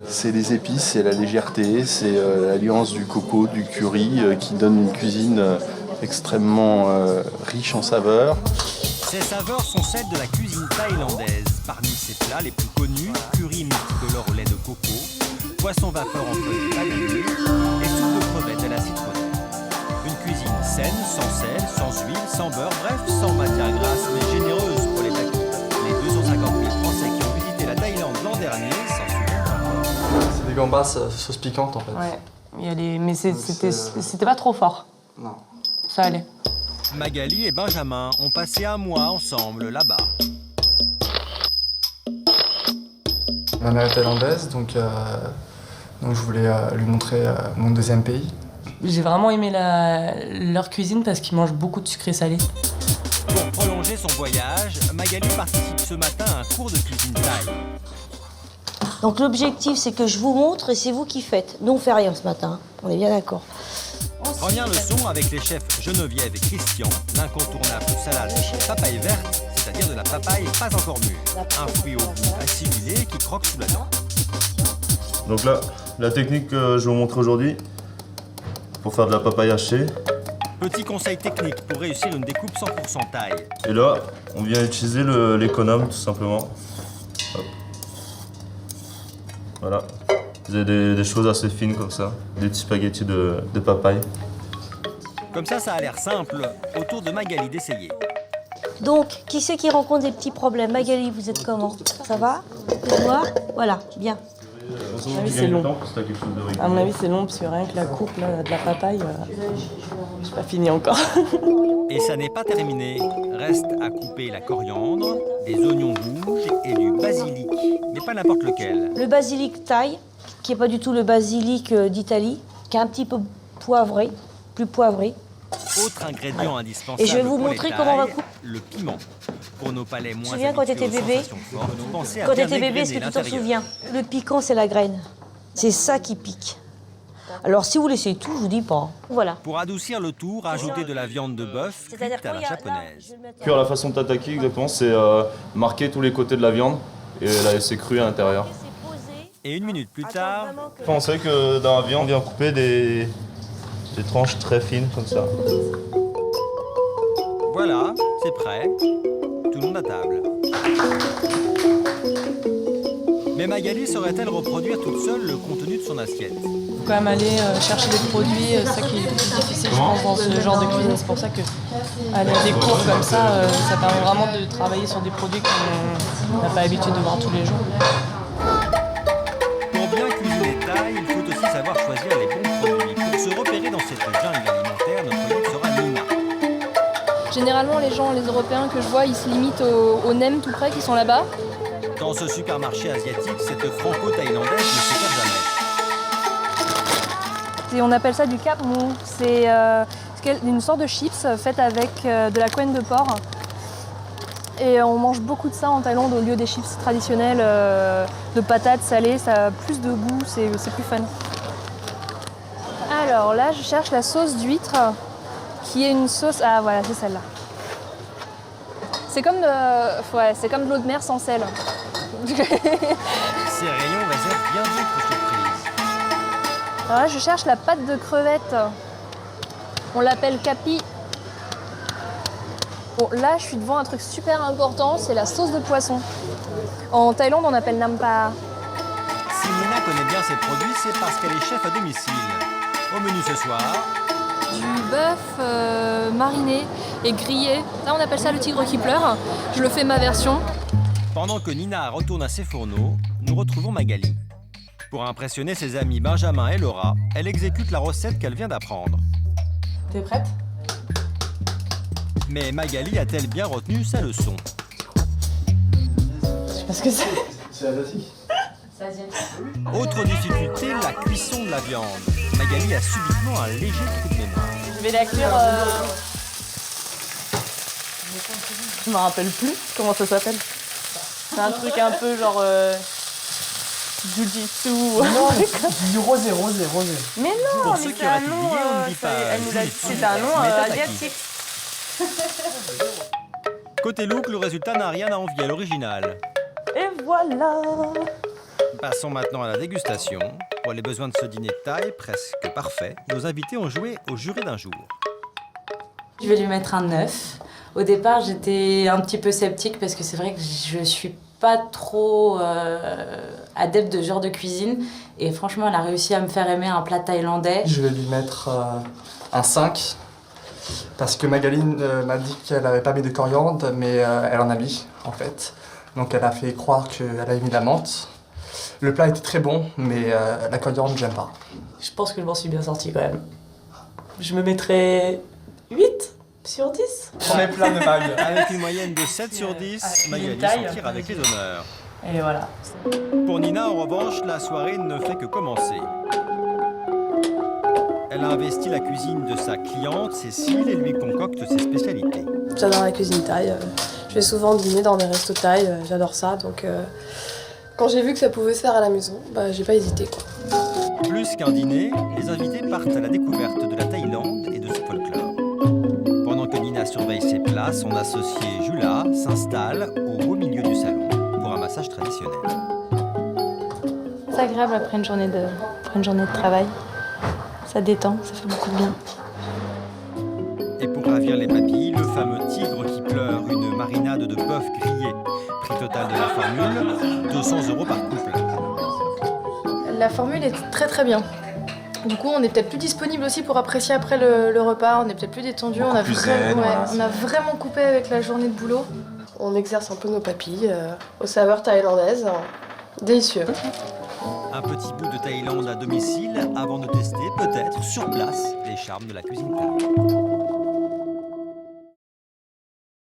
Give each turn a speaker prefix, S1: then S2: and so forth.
S1: C'est les épices, c'est la légèreté, c'est l'alliance du coco, du curry qui donne une cuisine extrêmement riche en saveurs.
S2: Ces saveurs sont celles de la cuisine thaïlandaise. Parmi ses plats les plus connus, curry multicolore au lait de coco, poisson vapeur en feuilles de palmier et soupe de crevettes à la citronnelle. Une cuisine saine, sans sel, sans huile, sans beurre, bref, sans matière grasse, mais généreuse pour les paquets. Les 250 000 Français qui ont visité la Thaïlande l'an dernier s'en souviennent encore.
S3: C'est des gambas sauce piquante en fait.
S4: Ouais, mais c'était pas trop fort.
S3: Non.
S4: Ça allait.
S2: Magali et Benjamin ont passé un mois ensemble là-bas.
S3: Ma mère est thaïlandaise, donc je voulais lui montrer mon deuxième pays.
S4: J'ai vraiment aimé leur cuisine parce qu'ils mangent beaucoup de sucré salé.
S2: Pour prolonger son voyage, Magali participe ce matin à un cours de cuisine thaï.
S5: Donc l'objectif, c'est que je vous montre et c'est vous qui faites. Nous, on fait rien ce matin, on est bien d'accord.
S2: Première leçon avec les chefs Geneviève et Christian, l'incontournable salade de papaye verte, c'est-à-dire de la papaye pas encore mûre. Un fruit au goût acidulé qui croque sous la dent.
S6: Donc là, la technique que je vais vous montrer aujourd'hui, pour faire de la papaye hachée.
S2: Petit conseil technique pour réussir une découpe 100% taille.
S6: Et là, on vient utiliser l'économe tout simplement. Hop. Voilà. Vous avez des choses assez fines comme ça, des petits spaghettis de papaye.
S2: Comme ça a l'air simple. Autour de Magali d'essayer.
S5: Donc, qui c'est qui rencontre des petits problèmes? Magali, vous êtes comment? Ça va? Moi? Voilà, bien.
S4: C'est long. À mon avis, c'est long parce que rien que la coupe là, de la papaye, j'ai pas fini encore.
S2: Et ça n'est pas terminé. Reste à couper la coriandre, des oignons rouges et du basilic. Mais pas n'importe lequel.
S5: Le basilic thaï, qui n'est pas du tout le basilic d'Italie, qui est un petit peu poivré, plus poivré.
S2: Autre ingrédient indispensable.
S5: Et je vais vous
S2: pour
S5: montrer
S2: les
S5: comment on va
S2: thaïs,
S5: couper.
S2: le piment. Pour nos palais moins
S5: Tu te souviens quand
S2: habitués
S5: t'étais
S2: aux
S5: bébé?
S2: sensations fortes, pensez à
S5: Quand
S2: bien
S5: t'étais bébé, est-ce que
S2: dégrainer
S5: tu t'en
S2: l'intérieur.
S5: souviens? Le piquant, c'est la graine. C'est ça qui pique. Alors, si vous laissez tout, je vous dis pas. Voilà.
S2: Pour adoucir le tout, rajoutez de la viande de bœuf cuite à la japonaise.
S6: Cuire la façon de tataki, exactement, c'est marquer tous les côtés de la viande et la laisser crue à l'intérieur.
S2: Et une minute plus tard,
S6: Pensez que dans la viande, on vient couper des tranches très fines comme ça.
S2: voilà, c'est prêt. Tout le monde à table. Mais Magali saurait-elle reproduire toute seule le contenu de son assiette?
S4: Faut quand même aller chercher des produits, c'est ça qui est le plus difficile, je pense, dans ce genre de cuisine. C'est pour ça que aller à des cours comme ça, ça permet vraiment de travailler sur des produits qu'on n'a pas l'habitude de voir tous les jours.
S2: Pour bien cuisiner thaï, il faut aussi savoir choisir les bons produits. Pour se repérer dans cette jungle alimentaire, notre guide sera Nina.
S7: Généralement, les Européens que je vois, ils se limitent aux nems tout près qui sont là-bas.
S2: Dans ce supermarché asiatique, cette franco-thaïlandaise ne s'écarte jamais.
S7: Et on appelle ça du cap mou. C'est une sorte de chips faite avec de la couenne de porc. Et on mange beaucoup de ça en Thaïlande au lieu des chips traditionnelles de patates salées. Ça a plus de goût, c'est plus fun. Alors là, je cherche la sauce d'huître, qui est une sauce... Ah voilà, c'est celle-là. C'est comme de l'eau de mer sans sel.
S2: Ces rayons réservent bien d'autres surprises.
S7: Alors là, je cherche la pâte de crevette. On l'appelle capi. Bon, là, je suis devant un truc super important, c'est la sauce de poisson. En Thaïlande, on appelle nampa.
S2: Si Nina connaît bien ses produits, c'est parce qu'elle est chef à domicile. Au menu ce soir,
S7: Du bœuf mariné et grillé. Là, on appelle ça le tigre qui pleure. Je le fais ma version.
S2: pendant que Nina retourne à ses fourneaux, nous retrouvons Magali. Pour impressionner ses amis Benjamin et Laura, elle exécute la recette qu'elle vient d'apprendre.
S4: T'es prête?
S2: Mais Magali a-t-elle bien retenu sa leçon?
S4: Je sais pas ce que c'est.
S3: C'est asiatique.
S2: Autre difficulté, la cuisson de la viande. Magali a subitement un léger trou de mémoire.
S4: Je vais la cuire. Je me rappelle plus comment ça s'appelle. C'est un truc un peu genre. Jiu-jitsu.
S3: Non, du rosé.
S4: Mais non,
S2: Pour
S4: mais
S2: ceux qui
S4: c'est
S2: auraient
S4: un nom.
S2: oublié, on ne dit pas
S4: C'est un nom
S2: mais tataki.
S4: asiatique.
S2: Côté look, le résultat n'a rien à envier à l'original.
S4: Et voilà.
S2: Passons maintenant à la dégustation. Pour les besoins de ce dîner de taille presque parfait, nos invités ont joué au juré d'un jour.
S8: Je vais lui mettre un 9. Au départ, j'étais un petit peu sceptique parce que c'est vrai que je suis pas trop adepte de ce genre de cuisine. Et franchement, elle a réussi à me faire aimer un plat thaïlandais.
S3: Je vais lui mettre un 5 parce que Magali m'a dit qu'elle n'avait pas mis de coriandre, mais elle en a mis en fait. Donc elle a fait croire qu'elle avait mis de la menthe. Le plat était très bon, mais la coriandre, j'aime pas.
S4: Je pense que je m'en suis bien sortie quand même. Je me mettrais 8 sur 10.
S3: On est plein de mailles.
S2: Avec une moyenne de 7 sur 10, Magali s'en tire avec les honneurs.
S4: Et voilà.
S2: Pour Nina, en revanche, la soirée ne fait que commencer. Elle a investi la cuisine de sa cliente, Cécile, et lui concocte ses spécialités.
S9: J'adore la cuisine thaï. Je vais souvent dîner dans des restos thaï, j'adore ça. Donc quand j'ai vu que ça pouvait se faire à la maison, j'ai pas hésité, quoi.
S2: Plus qu'un dîner, les invités partent à la découverte de la Thaïlande et de son folklore. Pendant que Nina surveille ses plats, son associé Jula s'installe au beau milieu du salon pour un massage traditionnel.
S7: C'est agréable après une journée de travail. Ça détend, ça fait beaucoup de bien.
S2: Et pour ravir les papilles, le fameux tigre qui pleure, une marinade de bœuf grillé. Prix total de la formule, 200 € par couple.
S9: La formule est très très bien. Du coup, on est peut-être plus disponible aussi pour apprécier après le repas. On est peut-être plus détendu. On a vraiment coupé avec la journée de boulot. On exerce un peu nos papilles aux saveurs thaïlandaises. Délicieux.
S2: Un petit bout de Thaïlande à domicile avant de tester, peut-être sur place, les charmes de la cuisine thaï.